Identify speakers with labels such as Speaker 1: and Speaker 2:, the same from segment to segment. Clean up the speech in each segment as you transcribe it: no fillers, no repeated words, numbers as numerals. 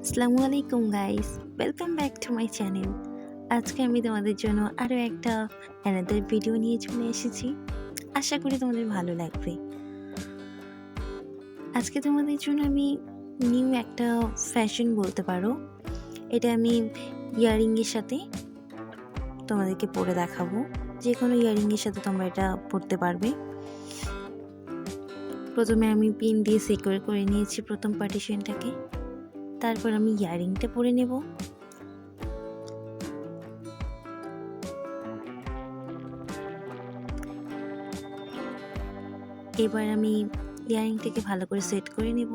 Speaker 1: আসসালামু আলাইকুম guys, welcome back to my channel. আজকে আমি তোমাদের জন্য আরও একটা অ্যানাদার ভিডিও নিয়ে চলে এসেছি। আশা করি তোমাদের ভালো লাগবে। আজকে তোমাদের জন্য আমি নিউ একটা ফ্যাশন বলতে পারো, এটা আমি ইয়াররিংয়ের সাথে তোমাদেরকে পরে দেখাবো। যে কোনো ইয়াররিংয়ের সাথে তোমরা এটা পরতে পারবে। প্রথমে আমি পিন দিয়ে সিকিউর করে নিয়েছি প্রথম পার্টিশনটাকে, তারপর আমি ইয়াররিংটা পরে নেব। এবার আমি ইয়াররিংটাকে ভালো করে সেট করে নেব।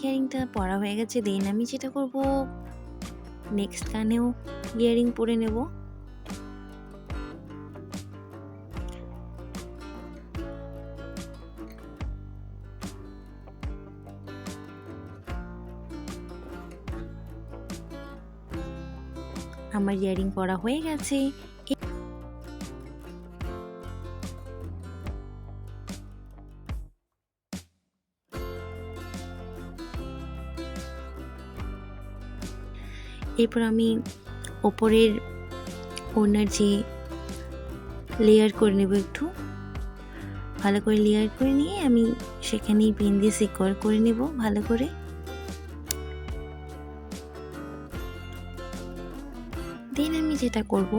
Speaker 1: ইয়াররিংটা পরা হয়ে গেছে, দেন আমি যেটা করব, নেক্সট কানেও ইয়াররিং পরে নেব। আমার ইয়াররিং পরা হয়ে গেছে। এরপর আমি ওপরের ওড়নার যে লেয়ার করে নেব, একটু ভালো করে লেয়ার করে নিয়ে আমি সেখানেই পিন দিয়ে সিকিউর করে নেব ভালো করে। দেন আমি যেটা করব,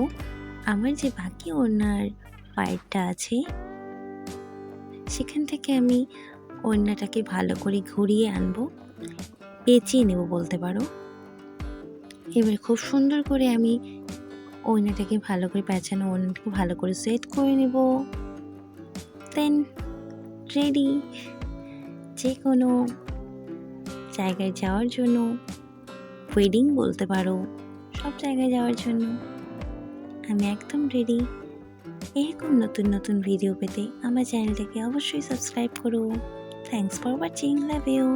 Speaker 1: আমার যে বাকি ওড়নার পায়েরটা আছে সেখান থেকে আমি ওড়নাটাকে ভালো করে ঘুরিয়ে আনবো, পেঁচিয়ে নেব বলতে পারো। এবার খুব সুন্দর করে আমি ওড়নাটাকে ভালো করে পেঁচানো ওড়নাটাকে ভালো করে সেট করে নেব। দেন রেডি যে কোনো জায়গায় যাওয়ার জন্য, ওয়েডিং বলতে পারো, সব জায়গায় যাওয়ার জন্য আমি একদম রেডি। এরকম নতুন নতুন ভিডিও পেতে আমার চ্যানেলটাকে অবশ্যই সাবস্ক্রাইব করো। Thanks for watching, love you.